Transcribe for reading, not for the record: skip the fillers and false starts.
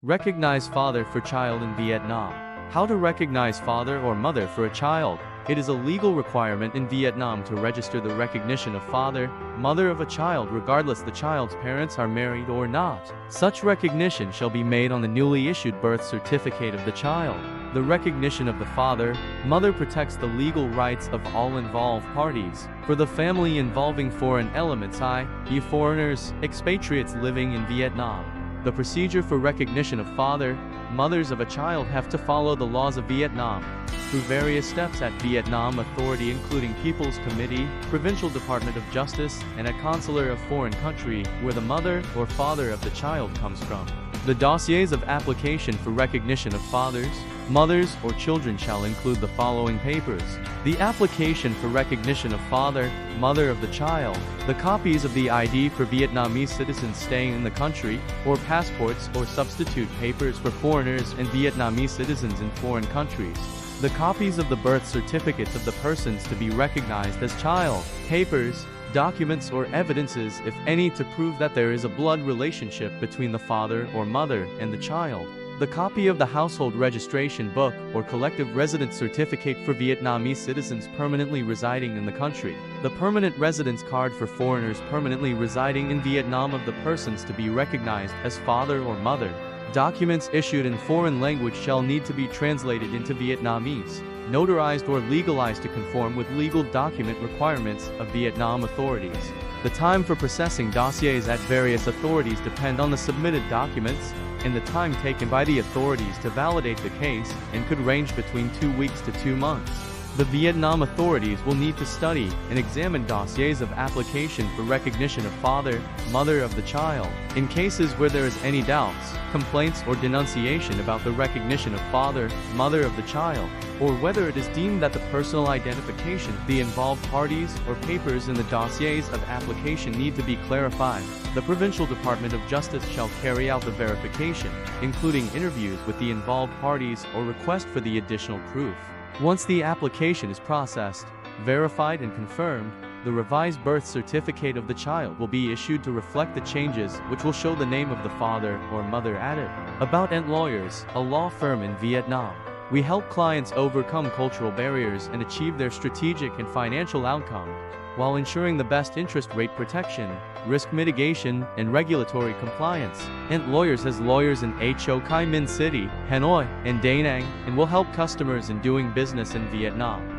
Recognize father for child in Vietnam. How to recognize father or mother for a child. It is a legal requirement in Vietnam to register the recognition of father, mother of a child regardless the child's parents are married or not. Such recognition shall be made on the newly issued birth certificate of the child. The recognition of the father, mother protects the legal rights of all involved parties. For the family involving foreign elements i.e. foreigners, expatriates living in Vietnam, the procedure for recognition of father, mothers of a child have to follow the laws of Vietnam through various steps at Vietnam Authority including People's Committee, Provincial Department of Justice, and a consular of foreign country where the mother or father of the child comes from. The dossiers of application for recognition of fathers, mothers, or children shall include the following papers: the application for recognition of father, mother of the child, the copies of the ID for Vietnamese citizens staying in the country, or passports or substitute papers for foreigners and Vietnamese citizens in foreign countries, the copies of the birth certificates of the persons to be recognized as child, papers, documents or evidences, if any, to prove that there is a blood relationship between the father or mother and the child, the copy of the household registration book or collective residence certificate for Vietnamese citizens permanently residing in the country, the permanent residence card for foreigners permanently residing in Vietnam of the persons to be recognized as father or mother. Documents issued in foreign language shall need to be translated into Vietnamese, notarized or legalized to conform with legal document requirements of Vietnam authorities. The time for processing dossiers at various authorities depend on the submitted documents and the time taken by the authorities to validate the case, and could range between 2 weeks to 2 months. The Vietnam authorities will need to study and examine dossiers of application for recognition of father, mother of the child. In cases where there is any doubts, complaints, or denunciation about the recognition of father, mother of the child, or whether it is deemed that the personal identification of the involved parties or papers in the dossiers of application need to be clarified, the Provincial Department of Justice shall carry out the verification, including interviews with the involved parties or request for the additional proof. Once the application is processed, verified, and confirmed, the revised birth certificate of the child will be issued to reflect the changes, which will show the name of the father or mother added. About Ent Lawyers, a law firm in Vietnam. We help clients overcome cultural barriers and achieve their strategic and financial outcome, while ensuring the best interest rate protection, risk mitigation, and regulatory compliance. Ent Lawyers has lawyers in Ho Chi Minh City, Hanoi, and Da Nang, and will help customers in doing business in Vietnam.